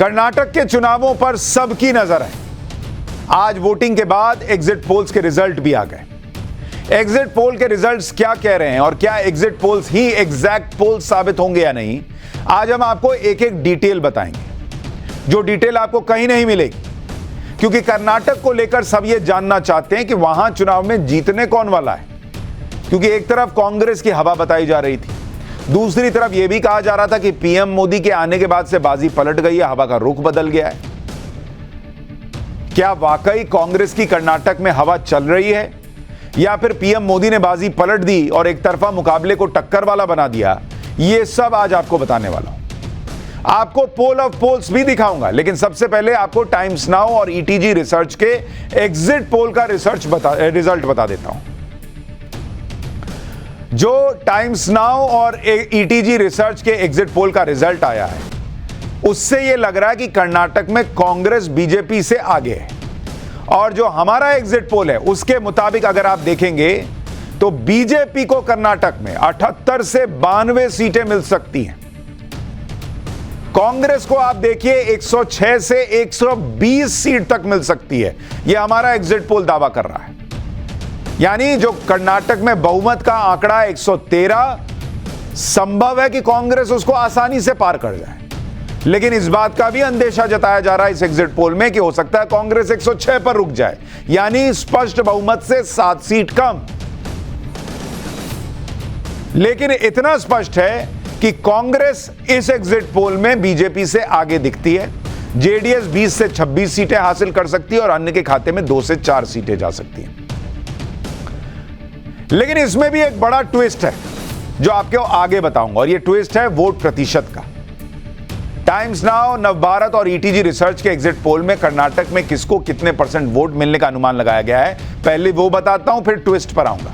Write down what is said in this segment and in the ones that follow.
कर्नाटक के चुनावों पर सबकी नजर है। आज वोटिंग के बाद एग्जिट पोल्स के रिजल्ट भी आ गए। एग्जिट पोल के रिजल्ट्स क्या कह रहे हैं और क्या एग्जिट पोल्स ही एग्जैक्ट पोल्स साबित होंगे या नहीं, आज हम आपको एक एक डिटेल बताएंगे, जो डिटेल आपको कहीं नहीं मिलेगी। क्योंकि कर्नाटक को लेकर सब ये जानना चाहते हैं कि वहां चुनाव में जीतने कौन वाला है। क्योंकि एक तरफ कांग्रेस की हवा बताई जा रही थी, दूसरी तरफ यह भी कहा जा रहा था कि पीएम मोदी के आने के बाद से बाजी पलट गई है, हवा का रुख बदल गया है। क्या वाकई कांग्रेस की कर्नाटक में हवा चल रही है या फिर पीएम मोदी ने बाजी पलट दी और एक तरफा मुकाबले को टक्कर वाला बना दिया? यह सब आज आपको बताने वाला हूं। आपको पोल ऑफ पोल्स भी दिखाऊंगा, लेकिन सबसे पहले आपको टाइम्स नाउ और ईटीजी रिसर्च के एग्जिट पोल का रिजल्ट बता देता हूं। जो टाइम्स नाउ और ईटीजी रिसर्च के एग्जिट पोल का रिजल्ट आया है, उससे यह लग रहा है कि कर्नाटक में कांग्रेस बीजेपी से आगे है। और जो हमारा एग्जिट पोल है उसके मुताबिक अगर आप देखेंगे तो बीजेपी को कर्नाटक में 78 से 92 सीटें मिल सकती हैं। कांग्रेस को आप देखिए 106 से 120 सीट तक मिल सकती है। यह हमारा एग्जिट पोल दावा कर रहा है। यानी जो कर्नाटक में बहुमत का आंकड़ा 113, संभव है कि कांग्रेस उसको आसानी से पार कर जाए। लेकिन इस बात का भी अंदेशा जताया जा रहा है इस एग्जिट पोल में कि हो सकता है कांग्रेस 106 पर रुक जाए, यानी स्पष्ट बहुमत से 7 सीट कम। लेकिन इतना स्पष्ट है कि कांग्रेस इस एग्जिट पोल में बीजेपी से आगे दिखती है। जेडीएस 20 से 26 सीटें हासिल कर सकती है और अन्य के खाते में 2 से 4 सीटें जा सकती हैं। लेकिन इसमें भी एक बड़ा ट्विस्ट है जो आपको आगे बताऊंगा, और यह ट्विस्ट है वोट प्रतिशत का। टाइम्स नाउ, नवभारत और ईटीजी रिसर्च के एग्जिट पोल में कर्नाटक में किसको कितने % वोट मिलने का अनुमान लगाया गया है, पहले वो बताता हूं, फिर ट्विस्ट पर आऊंगा।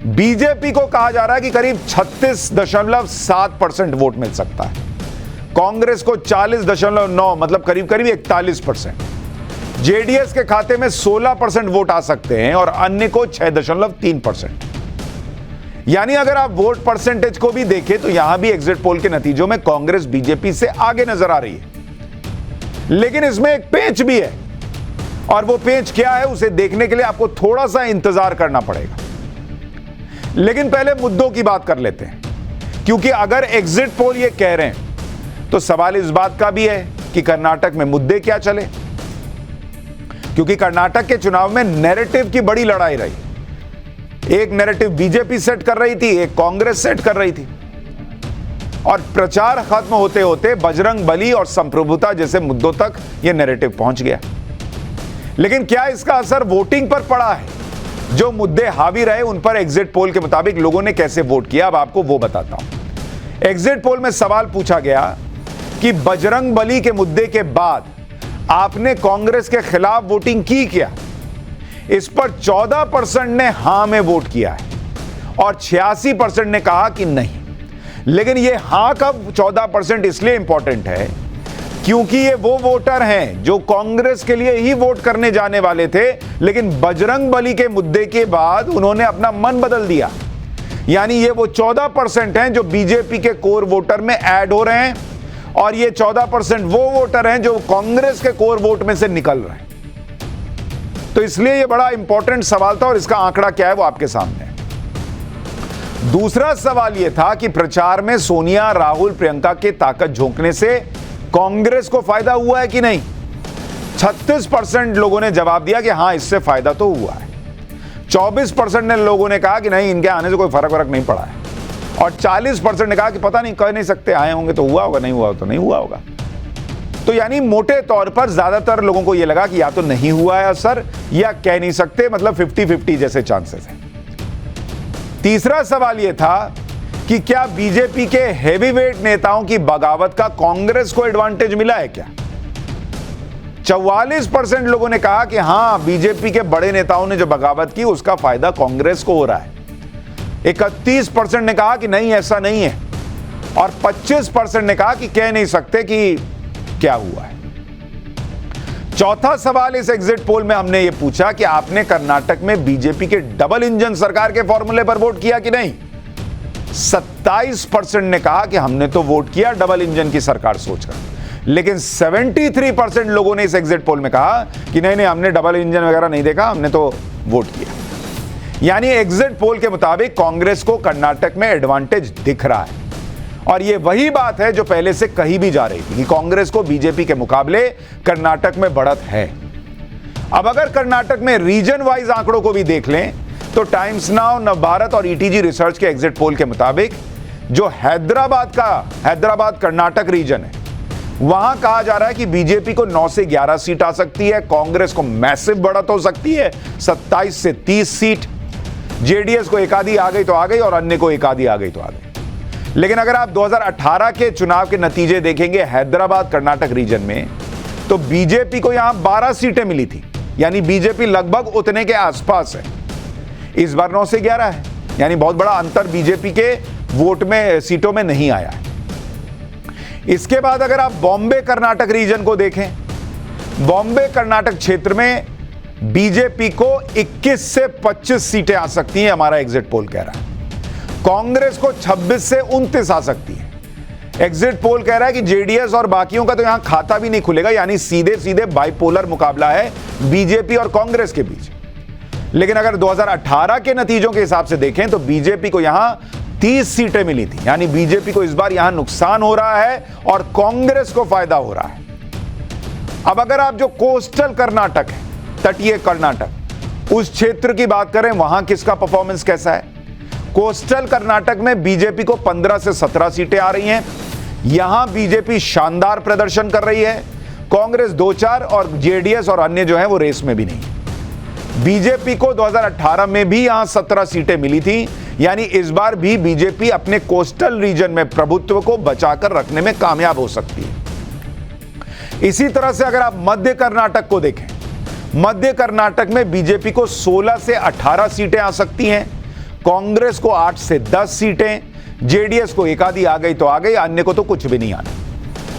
बीजेपी को कहा जा रहा है कि करीब 36.7% वोट मिल सकता है, कांग्रेस को 40.9, मतलब करीब करीब 41%। जेडीएस के खाते में 16% वोट आ सकते हैं और अन्य को 6.3%। यानी अगर आप वोट परसेंटेज को भी देखें तो यहां भी एग्जिट पोल के नतीजों में कांग्रेस बीजेपी से आगे नजर आ रही है। लेकिन इसमें एक पेंच भी है, और वो पेंच क्या है उसे देखने के लिए आपको थोड़ा सा इंतजार करना पड़ेगा। लेकिन पहले मुद्दों की बात कर लेते हैं, क्योंकि अगर एग्जिट पोल ये कह रहे हैं तो सवाल इस बात का भी है कि कर्नाटक में मुद्दे क्या चले। क्योंकि कर्नाटक के चुनाव में नैरेटिव की बड़ी लड़ाई रही। एक नैरेटिव बीजेपी सेट कर रही थी, एक कांग्रेस सेट कर रही थी, और प्रचार खत्म होते होते बजरंग बली और संप्रभुता जैसे मुद्दों तक यह नैरेटिव पहुंच गया। लेकिन क्या इसका असर वोटिंग पर पड़ा है? जो मुद्दे हावी रहे उन पर एग्जिट पोल के मुताबिक लोगों ने कैसे वोट किया, अब आपको वो बताता हूं। एग्जिट पोल में सवाल पूछा गया कि बजरंग बली के मुद्दे के बाद आपने कांग्रेस के खिलाफ वोटिंग की क्या? इस पर 14% ने हां में वोट किया है और 86% ने कहा कि नहीं। लेकिन यह हां का 14% इसलिए इंपॉर्टेंट है क्योंकि ये वो वोटर हैं जो कांग्रेस के लिए ही वोट करने जाने वाले थे, लेकिन बजरंग बली के मुद्दे के बाद उन्होंने अपना मन बदल दिया। यानी ये वो 14% हैं जो बीजेपी के कोर वोटर में ऐड हो रहे हैं, और ये 14% वो वोटर हैं जो कांग्रेस के कोर वोट में से निकल रहे हैं। तो इसलिए ये बड़ा इंपॉर्टेंट सवाल था, और इसका आंकड़ा क्या है वो आपके सामने है। दूसरा सवाल यह था कि प्रचार में सोनिया, राहुल, प्रियंका के ताकत झोंकने से कांग्रेस को फायदा हुआ है कि नहीं? 36% लोगों ने जवाब दिया कि हां, इससे फायदा तो हुआ है। 24% ने लोगों ने कहा कि नहीं, इनके आने से कोई फर्क नहीं पड़ा है, और 40% ने कहा कि पता नहीं, कह नहीं सकते, आए होंगे तो हुआ होगा, नहीं हुआ तो नहीं हुआ होगा। तो यानी मोटे तौर पर ज्यादातर लोगों को यह लगा कि या तो नहीं हुआ है असर, या कह नहीं सकते, मतलब 50-50 जैसे चांसेस हैं। तीसरा सवाल यह था कि क्या बीजेपी के हेवीवेट नेताओं की बगावत का कांग्रेस को एडवांटेज मिला है क्या? 44% लोगों ने कहा कि हां, बीजेपी के बड़े नेताओं ने जो बगावत की उसका फायदा कांग्रेस को हो रहा है। 31% ने कहा कि नहीं, ऐसा नहीं है, और 25% ने कहा कि कह नहीं सकते कि क्या हुआ है। चौथा सवाल इस एग्जिट पोल में हमने यह पूछा कि आपने कर्नाटक में बीजेपी के डबल इंजन सरकार के फॉर्मूले पर वोट किया कि नहीं? 27% ने कहा कि हमने तो वोट किया डबल इंजन की सरकार सोचकर। लेकिन 73% लोगों ने इस एग्जिट पोल में कहा कि नहीं नहीं, हमने डबल इंजन वगैरह नहीं देखा, हमने तो वोट किया। यानी एग्जिट पोल के मुताबिक कांग्रेस को कर्नाटक में एडवांटेज दिख रहा है, और यह वही बात है जो पहले से कही भी जा रही थी कि कांग्रेस को बीजेपी के मुकाबले कर्नाटक में बढ़त है। अब अगर कर्नाटक में रीजन वाइज आंकड़ों को भी देख लें तो टाइम्स नाउ, नवभारत और ईटीजी रिसर्च के एग्जिट पोल के मुताबिक जो हैदराबाद कर्नाटक रीजन है, वहां कहा जा रहा है कि बीजेपी को 9 से 11 सीट आ सकती है, कांग्रेस को मैसिव बढ़त हो सकती है 27 से 30 सीट, जेडीएस को एक आधी आ गई तो आ गई और अन्य को एक आधी आ गई तो आ गई। लेकिन अगर आप 2018 के चुनाव के नतीजे देखेंगे हैदराबाद कर्नाटक रीजन में, तो बीजेपी को यहां 12 सीटें मिली थी, यानी बीजेपी लगभग उतने के आसपास है। इस बार 9 से 11 है, यानी बहुत बड़ा अंतर बीजेपी के वोट में, सीटों में नहीं आया है। इसके बाद अगर आप बॉम्बे कर्नाटक रीजन को देखें, बॉम्बे कर्नाटक क्षेत्र में बीजेपी को 21 से 25 सीटें आ सकती हैं, हमारा एग्जिट पोल कह रहा है। कांग्रेस को 26 से 29 आ सकती है। एग्जिट पोल कह रहा है कि जेडीएस और बाकियों का तो यहां खाता भी नहीं खुलेगा, यानी सीधे सीधे बाइपोलर मुकाबला है बीजेपी और कांग्रेस के बीच। लेकिन अगर 2018 के नतीजों के हिसाब से देखें तो बीजेपी को यहां 30 सीटें मिली थी, यानी बीजेपी को इस बार यहां नुकसान हो रहा है और कांग्रेस को फायदा हो रहा है। अब अगर आप जो कोस्टल कर्नाटक है, तटीय कर्नाटक, उस क्षेत्र की बात करें, वहां किसका परफॉर्मेंस कैसा है? कोस्टल कर्नाटक में बीजेपी को 15 से 17 सीटें आ रही हैं। यहां बीजेपी शानदार प्रदर्शन कर रही है, कांग्रेस 2-4 और जेडीएस और अन्य जो है वो रेस में भी नहीं। बीजेपी को 2018 में भी यहां 17 सीटें मिली थी, यानी इस बार भी बीजेपी अपने कोस्टल रीजन में प्रभुत्व को बचाकर रखने में कामयाब हो सकती है। इसी तरह से अगर आप मध्य कर्नाटक को देखें, मध्य कर्नाटक में बीजेपी को 16 से 18 सीटें आ सकती हैं, कांग्रेस को 8 से 10 सीटें, जेडीएस को एक आधी आ गई तो आ गई, अन्य को तो कुछ भी नहीं आना।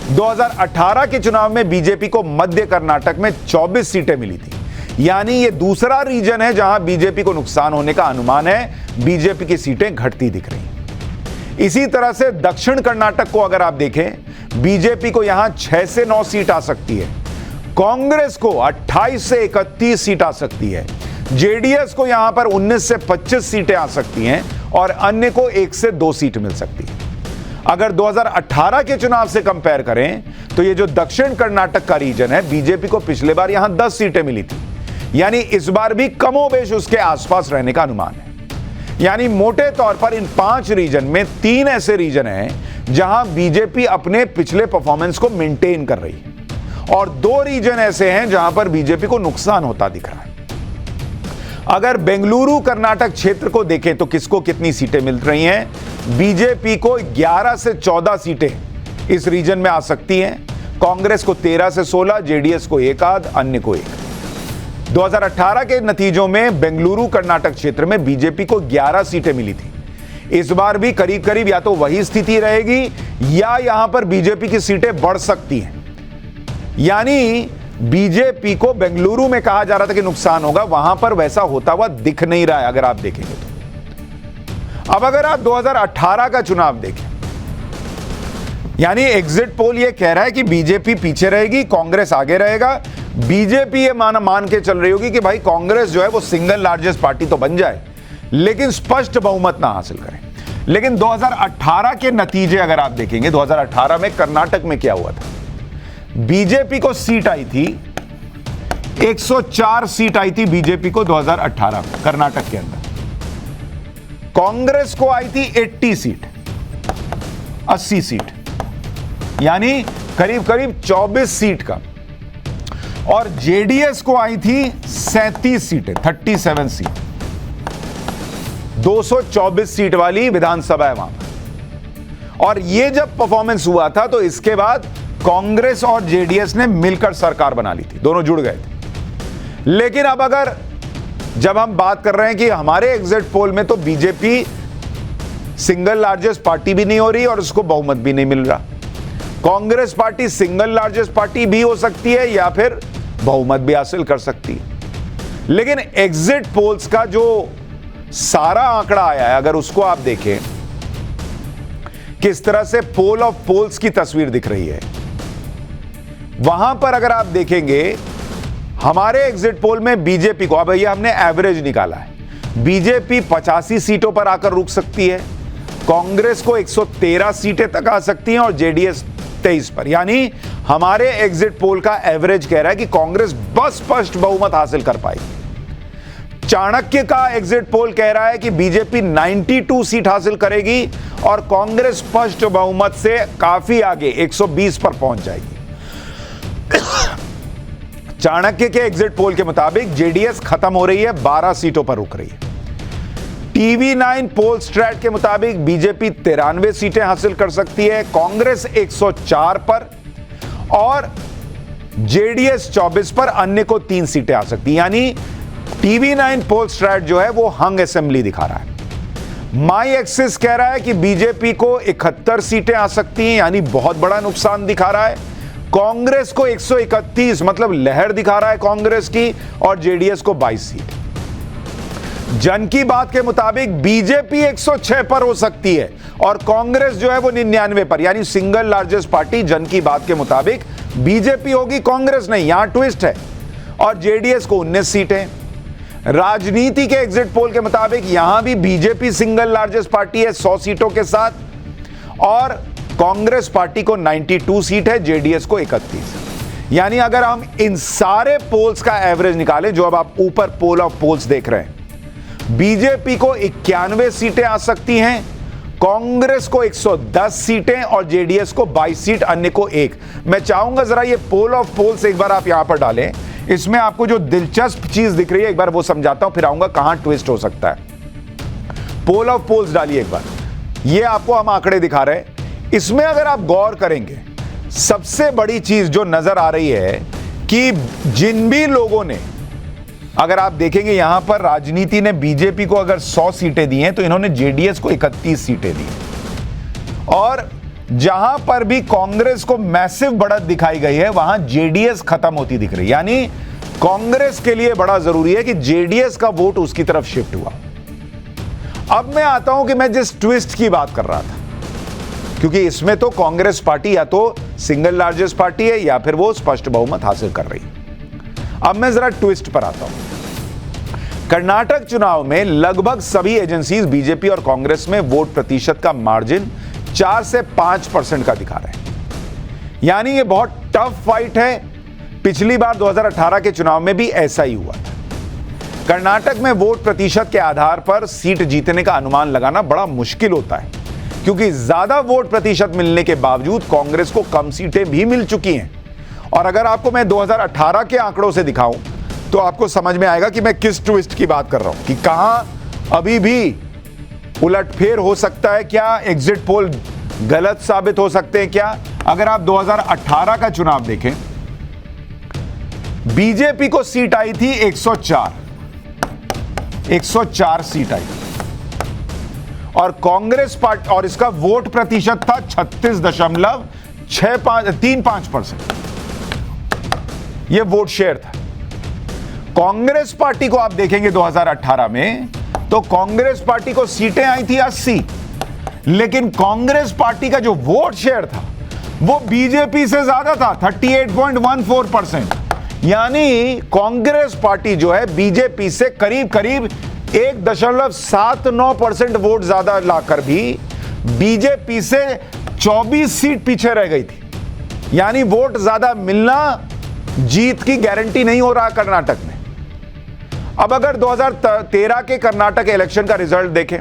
2018 के चुनाव में बीजेपी को मध्य कर्नाटक में 24 सीटें मिली थी, यानी ये दूसरा रीजन है जहां बीजेपी को नुकसान होने का अनुमान है, बीजेपी की सीटें घटती दिख रही। इसी तरह से दक्षिण कर्नाटक को अगर आप देखें, बीजेपी को यहां 6 से 9 सीट आ सकती है, कांग्रेस को 28 से 31 सीट आ सकती है, जेडीएस को यहां पर 19 से 25 सीटें आ सकती हैं और अन्य को 1 से 2 सीट मिल सकती है। अगर 2018 के चुनाव से कंपेयर करें तो ये जो दक्षिण कर्नाटक का रीजन है, बीजेपी को पिछले बार यहां 10 सीटें मिली थी, यानी इस बार भी कमोबेश उसके आसपास रहने का अनुमान है। यानी मोटे तौर पर इन 5 रीजन में 3 ऐसे रीजन हैं जहां बीजेपी अपने पिछले परफॉर्मेंस को मेंटेन कर रही है और 2 रीजन ऐसे हैं जहां पर बीजेपी को नुकसान होता दिख रहा है। अगर बेंगलुरु कर्नाटक क्षेत्र को देखें तो किसको कितनी सीटें मिल रही हैं? बीजेपी को 11 से 14 सीटें इस रीजन में आ सकती हैं, कांग्रेस को 13 से 16, जेडीएस को 1 आध, अन्य को 1। 2018 के नतीजों में बेंगलुरु कर्नाटक क्षेत्र में बीजेपी को 11 सीटें मिली थी। इस बार भी करीब करीब या तो वही स्थिति रहेगी या यहां पर बीजेपी की सीटें बढ़ सकती हैं। यानी बीजेपी को बेंगलुरु में कहा जा रहा था कि नुकसान होगा, वहां पर वैसा होता हुआ दिख नहीं रहा है अगर आप देखेंगे तो। अब अगर आप 2018 का चुनाव देखें, यानी एग्जिट पोल ये कह रहा है कि बीजेपी पीछे रहेगी, कांग्रेस आगे रहेगा। बीजेपी ये मान के चल रही होगी कि भाई कांग्रेस जो है वो सिंगल लार्जेस्ट पार्टी तो बन जाए, लेकिन स्पष्ट बहुमत ना हासिल करें। लेकिन 2018 के नतीजे अगर आप देखेंगे, 2018 में कर्नाटक में क्या हुआ था? बीजेपी को सीट आई थी 104 सीट आई थी बीजेपी को 2018 में कर्नाटक के अंदर। कांग्रेस को आई थी 80 सीट, 80 सीट, यानी करीब करीब 24 सीट का। और जेडीएस को आई थी 37 सीटें, 37 सीट, 224 सीट वाली विधानसभा है वहां पर। और यह जब परफॉर्मेंस हुआ था तो इसके बाद कांग्रेस और जेडीएस ने मिलकर सरकार बना ली थी, दोनों जुड़ गए थे। लेकिन अब अगर जब हम बात कर रहे हैं कि हमारे एग्जिट पोल में तो बीजेपी सिंगल लार्जेस्ट पार्टी भी नहीं हो रही और उसको बहुमत भी नहीं मिल रहा, Congress party single largest party भी हो सकती है या फिर बहुमत भी हासिल कर सकती है। लेकिन एग्जिट पोल्स का जो सारा आंकड़ा आया है, अगर उसको आप देखें, किस तरह से पोल ऑफ पोल्स की तस्वीर दिख रही है, वहां पर अगर आप देखेंगे हमारे एग्जिट पोल में बीजेपी को, अब भैया हमने एवरेज निकाला है, बीजेपी 85 सीटों पर आकर रुक सकती है, कांग्रेस को 113 सीटें तक आ सकती हैं और जेडीएस 23 पर। यानी हमारे एग्जिट पोल का एवरेज कह रहा है कि कांग्रेस बस स्पष्ट बहुमत हासिल कर पाएगी। चाणक्य का एग्जिट पोल कह रहा है कि बीजेपी 92 सीट हासिल करेगी और कांग्रेस स्पष्ट बहुमत से काफी आगे 120 पर पहुंच जाएगी। चाणक्य के एग्जिट पोल के मुताबिक जेडीएस खत्म हो रही है, 12 सीटों पर रुक रही है। TV9 पोल स्ट्रैट के मुताबिक बीजेपी 93 सीटें हासिल कर सकती है, कांग्रेस 104 पर और जेडीएस 24 पर, अन्य को 3 सीटें आ सकती है। यानी TV9 पोल स्ट्रैट जो है वो हंग असेंबली दिखा रहा है। माई एक्सिस कह रहा है कि बीजेपी को 71 सीटें आ सकती हैं, यानी बहुत बड़ा नुकसान दिखा रहा है। कांग्रेस को 131 मतलब लहर दिखा रहा है कांग्रेस की, और जेडीएस को 22 सीट। जन की बात के मुताबिक बीजेपी 106 पर हो सकती है और कांग्रेस जो है वो 99 पर, यानी सिंगल लार्जेस्ट पार्टी जन की बात के मुताबिक बीजेपी होगी, कांग्रेस नहीं। यहां ट्विस्ट है। और जेडीएस को 19 सीटें। राजनीति के एग्जिट पोल के मुताबिक यहां भी बीजेपी सिंगल लार्जेस्ट पार्टी है 100 सीटों के साथ, और कांग्रेस पार्टी को 92 सीट है, जेडीएस को 31। यानी अगर हम इन सारे पोल्स का एवरेज निकालें, जो अब आप ऊपर पोल ऑफ पोल्स देख रहे हैं, बीजेपी को 91 सीटें आ सकती हैं, कांग्रेस को 110 सीटें और जेडीएस को 22 सीट, अन्य को 1। मैं चाहूंगा जरा ये पोल ऑफ पोल्स एक बार आप यहां पर डालें। इसमें आपको जो दिलचस्प चीज दिख रही है एक बार वो समझाता हूं, फिर आऊंगा कहां ट्विस्ट हो सकता है। पोल ऑफ पोल्स डालिए एक बार, ये आपको हम आंकड़े दिखा रहे हैं। इसमें अगर आप गौर करेंगे, सबसे बड़ी चीज जो नजर आ रही है कि जिन भी लोगों ने, अगर आप देखेंगे यहां पर राजनीति ने बीजेपी को अगर 100 सीटें दी हैं तो इन्होंने जेडीएस को 31 सीटें दी, और जहां पर भी कांग्रेस को मैसिव बढ़त दिखाई गई है वहां जेडीएस खत्म होती दिख रही है। यानी कांग्रेस के लिए बड़ा जरूरी है कि जेडीएस का वोट उसकी तरफ शिफ्ट हुआ। अब मैं आता हूं कि मैं जिस ट्विस्ट की बात कर रहा था, क्योंकि इसमें तो कांग्रेस पार्टी या तो सिंगल लार्जेस्ट पार्टी है या फिर वो स्पष्ट बहुमत हासिल कर रही है। अब मैं जरा ट्विस्ट पर आता हूं। कर्नाटक चुनाव में लगभग सभी एजेंसीज बीजेपी और कांग्रेस में वोट प्रतिशत का मार्जिन 4 से 5% का दिखा रहे हैं। यानी ये बहुत टफ फाइट है। पिछली बार 2018 के चुनाव में भी ऐसा ही हुआ था। कर्नाटक में वोट प्रतिशत के आधार पर सीट जीतने का अनुमान लगाना बड़ा मुश्किल होता है, क्योंकि ज्यादा वोट प्रतिशत मिलने के बावजूद कांग्रेस को कम सीटें भी मिल चुकी हैं। और अगर आपको मैं 2018 के आंकड़ों से दिखाऊं तो आपको समझ में आएगा कि मैं किस ट्विस्ट की बात कर रहा हूं, कि कहां अभी भी उलटफेर हो सकता है, क्या एग्जिट पोल गलत साबित हो सकते हैं क्या। अगर आप 2018 का चुनाव देखें, बीजेपी को सीट आई थी 104 सीट आई, और कांग्रेस पार्टी, और इसका वोट प्रतिशत था 36.35%। यह वोट शेयर था। कांग्रेस पार्टी को आप देखेंगे 2018 में, तो कांग्रेस पार्टी को सीटें आई थी 80, लेकिन कांग्रेस पार्टी का जो वोट शेयर था वो बीजेपी से ज्यादा था, 38.14%। यानी कांग्रेस पार्टी जो है बीजेपी से करीब करीब 1.79% वोट ज्यादा लाकर भी बीजेपी से 24 सीट पीछे रह गई थी। यानी वोट ज्यादा मिलना जीत की गारंटी नहीं हो रहा कर्नाटक में। अब अगर 2013 के कर्नाटक इलेक्शन का रिजल्ट देखें,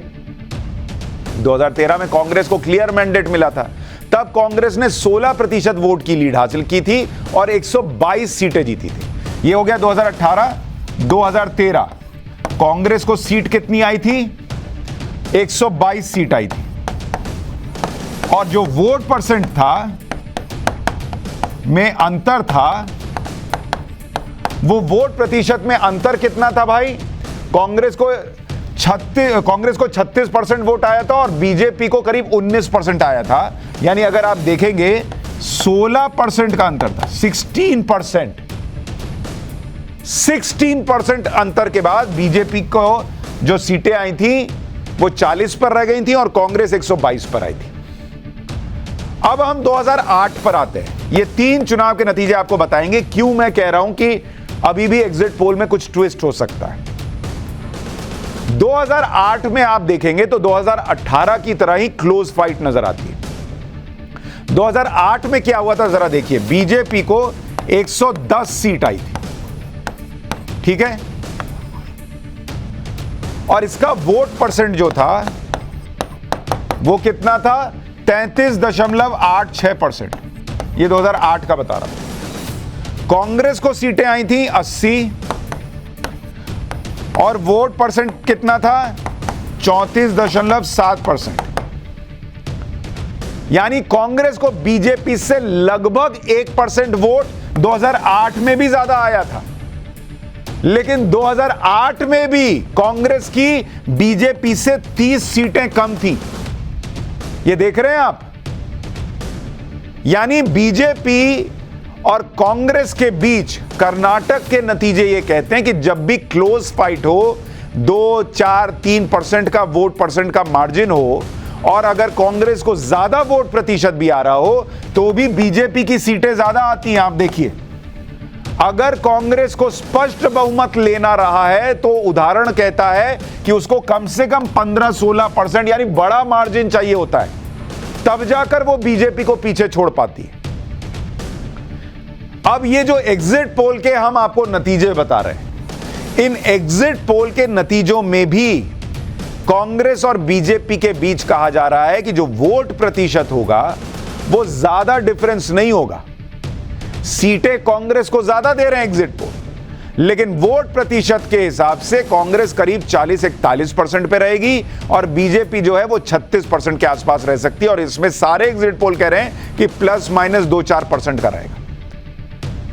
2013 में कांग्रेस को क्लियर मैंडेट मिला था। तब कांग्रेस ने 16% वोट की लीड हासिल की थी और 122 सीटें जीती थी। ये हो गया 2018। 2013 कांग्रेस को सीट कितनी आई थी? 122 सीट आई थी, और जो वोट परसेंट था में अंतर था, वो वोट प्रतिशत में अंतर कितना था भाई? कांग्रेस को 36% वोट आया था और बीजेपी को करीब 19% आया था। यानी अगर आप देखेंगे 16% का अंतर था, 16% अंतर के बाद बीजेपी को जो सीटें आई थी वो 40 पर रह गई थी और कांग्रेस 122 पर आई थी। अब हम 2008 पर आते हैं। ये 3 चुनाव के नतीजे आपको बताएंगे क्यों मैं कह रहा हूं कि अभी भी एग्जिट पोल में कुछ ट्विस्ट हो सकता है। 2008 में आप देखेंगे तो 2018 की तरह ही क्लोज फाइट नजर आती है। 2008 में क्या हुआ था जरा देखिए, बीजेपी को 110 सीट आई थी, ठीक है, और इसका वोट परसेंट जो था वो कितना था, 33.86%। ये 2008 का बता रहा हूं। कांग्रेस को सीटें आई थी 80 और वोट परसेंट कितना था, 34.7%। यानी कांग्रेस को बीजेपी से लगभग 1% वोट 2008 में भी ज्यादा आया था, लेकिन 2008 में भी कांग्रेस की बीजेपी से 30 सीटें कम थी। ये देख रहे हैं आप, यानी बीजेपी और कांग्रेस के बीच कर्नाटक के नतीजे ये कहते हैं कि जब भी क्लोज फाइट हो, 2, 4, 3% का वोट परसेंट का मार्जिन हो, और अगर कांग्रेस को ज्यादा वोट प्रतिशत भी आ रहा हो तो भी बीजेपी की सीटें ज्यादा आती हैं। आप देखिए, अगर कांग्रेस को स्पष्ट बहुमत लेना रहा है तो उदाहरण कहता है कि उसको कम से कम 15-16% यानी बड़ा मार्जिन चाहिए होता है, तब जाकर वो बीजेपी को पीछे छोड़ पाती है। अब ये जो एग्जिट पोल के हम आपको नतीजे बता रहे हैं, इन एग्जिट पोल के नतीजों में भी कांग्रेस और बीजेपी के बीच कहा जा रहा है कि जो वोट प्रतिशत होगा वो ज्यादा डिफरेंस नहीं होगा। सीटें कांग्रेस को ज्यादा दे रहे हैं एग्जिट पोल, लेकिन वोट प्रतिशत के हिसाब से कांग्रेस करीब 40-41% पे रहेगी और बीजेपी जो है वो 36% के आसपास रह सकती है। और इसमें सारे एग्जिट पोल कह रहे हैं कि ±2-4% का रहेगा।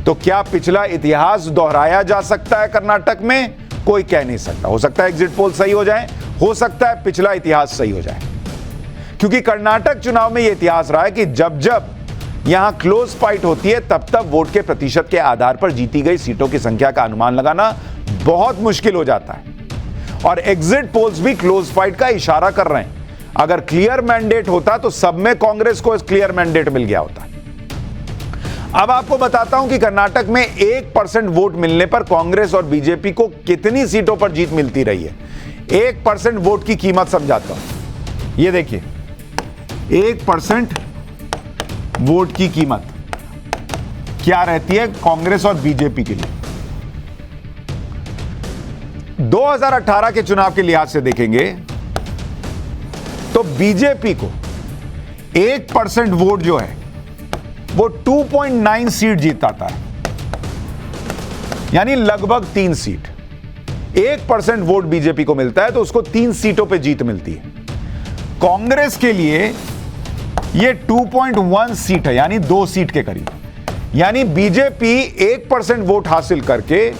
तो क्या पिछला इतिहास दोहराया जा सकता है कर्नाटक में? कोई कह नहीं सकता। हो सकता है एग्जिट पोल सही हो जाए, हो सकता है पिछला इतिहास सही हो जाए, क्योंकि कर्नाटक चुनाव में यह इतिहास रहा है कि जब जब यहां क्लोज फाइट होती है तब तब वोट के प्रतिशत के आधार पर जीती गई सीटों की संख्या का अनुमान लगाना बहुत मुश्किल हो जाता है। और एग्जिट पोल्स भी क्लोज फाइट का इशारा कर रहे हैं। अगर क्लियर मैंडेट होता तो सब में कांग्रेस को क्लियर मैंडेट मिल गया होता। अब आपको बताता हूं कि कर्नाटक में 1% वोट मिलने पर कांग्रेस और बीजेपी को कितनी सीटों पर जीत मिलती रही है। 1% वोट की कीमत समझाता हूं। ये देखिए, 1% वोट की कीमत क्या रहती है कांग्रेस और बीजेपी के लिए। 2018 के चुनाव के लिहाज से देखेंगे तो बीजेपी को 1% वोट जो है वो 2.9 सीट जीताता है, यानी लगभग 3 सीट। 1% वोट बीजेपी को मिलता है तो उसको 3 सीटों पे जीत मिलती है। कांग्रेस के लिए ये 2.1 सीट है, यानी 2 सीट के करीब। यानी बीजेपी 1% वोट हासिल करके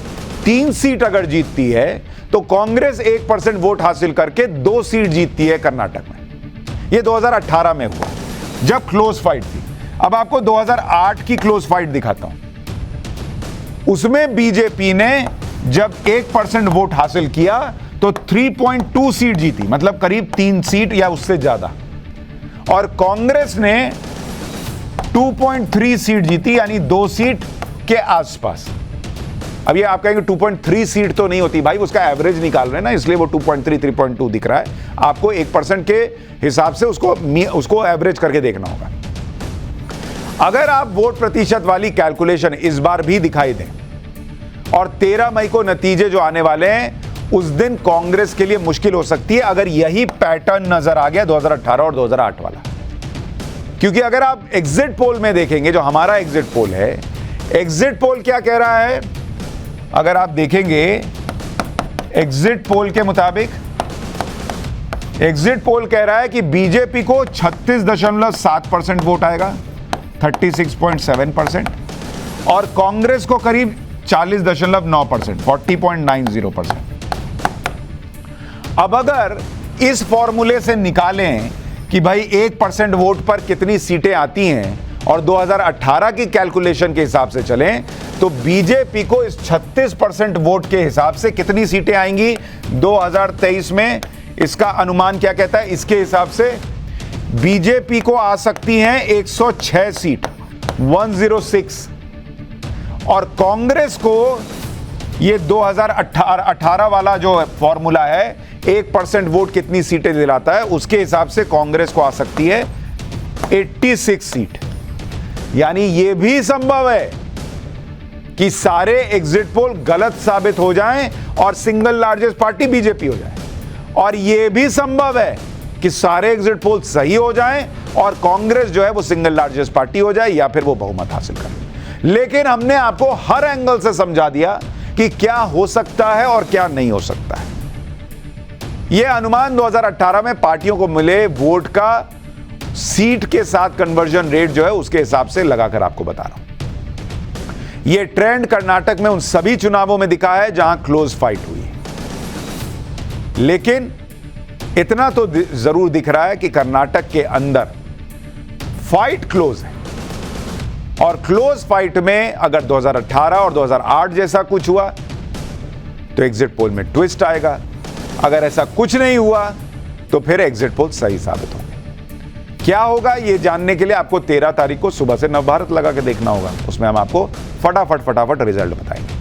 3 सीट अगर जीतती है तो कांग्रेस 1% वोट हासिल करके 2 सीट जीतती है कर्नाटक में। ये 2018 में हुआ जब क्लोज फाइट थी। अब आपको 2008 की क्लोज फाइट दिखाता हूं। उसमें बीजेपी ने जब 1% वोट हासिल किया तो 3.2 सीट जीती, मतलब करीब 3 सीट या उससे ज्यादा। और कांग्रेस ने 2.3 सीट जीती, यानी 2 सीट के आसपास। अब ये आप कहेंगे 2.3 सीट तो नहीं होती भाई, उसका एवरेज निकाल रहे हैं ना, इसलिए वो 2.3 3.2 दिख रहा है। आपको 1% के हिसाब से उसको एवरेज करके देखना होगा। अगर आप वोट प्रतिशत वाली कैलकुलेशन इस बार भी दिखाई दें और 13 मई को नतीजे जो आने वाले हैं उस दिन कांग्रेस के लिए मुश्किल हो सकती है अगर यही पैटर्न नजर आ गया 2018 और 2008 वाला। क्योंकि अगर आप एग्जिट पोल में देखेंगे, जो हमारा एग्जिट पोल है, एग्जिट पोल क्या कह रहा है? अगर आप देखेंगे एग्जिट पोल के मुताबिक, एग्जिट पोल कह रहा है कि बीजेपी को 36.7% वोट आएगा, 36.7%, और कांग्रेस को करीब 40.9%, 40.90%। अब अगर इस फॉर्मूले से निकालें कि भाई 1% वोट पर कितनी सीटें आती हैं और 2018 की कैलकुलेशन के हिसाब से चलें तो बीजेपी को इस 36% वोट के हिसाब से कितनी सीटें आएंगी 2023 में? इसका अनुमान क्या कहता है? इसके हिसाब से बीजेपी को आ सकती हैं 106 सीट 106 और कांग्रेस को ये 2018 वाला जो फॉर्मूला है 1% वोट कितनी सीटें दिलाता है, उसके हिसाब से कांग्रेस को आ सकती है 86 सीट। यानी यह भी संभव है कि सारे एग्जिट पोल गलत साबित हो जाएं और सिंगल लार्जेस्ट पार्टी बीजेपी हो जाए, और यह भी संभव है कि सारे एग्जिट पोल सही हो जाएं और कांग्रेस जो है वो सिंगल लार्जेस्ट पार्टी हो जाए या फिर वो बहुमत हासिल करे। लेकिन हमने आपको हर एंगल से समझा दिया कि क्या हो सकता है और क्या नहीं हो सकता है। यह अनुमान 2018 में पार्टियों को मिले वोट का सीट के साथ कन्वर्जन रेट जो है उसके हिसाब से लगाकर आपको बता रहा हूं। यह ट्रेंड कर्नाटक में उन सभी चुनावों में दिखा है जहां क्लोज फाइट हुई है। लेकिन इतना तो जरूर दिख रहा है कि कर्नाटक के अंदर फाइट क्लोज है, और क्लोज फाइट में अगर 2018 और 2008 जैसा कुछ हुआ तो एग्जिट पोल में ट्विस्ट आएगा। अगर ऐसा कुछ नहीं हुआ तो फिर एग्जिट पोल सही साबित होंगे। क्या होगा ये जानने के लिए आपको 13 तारीख को सुबह से नवभारत लगा के देखना होगा। उसमें हम आपको फटाफट रिजल्ट बताएंगे।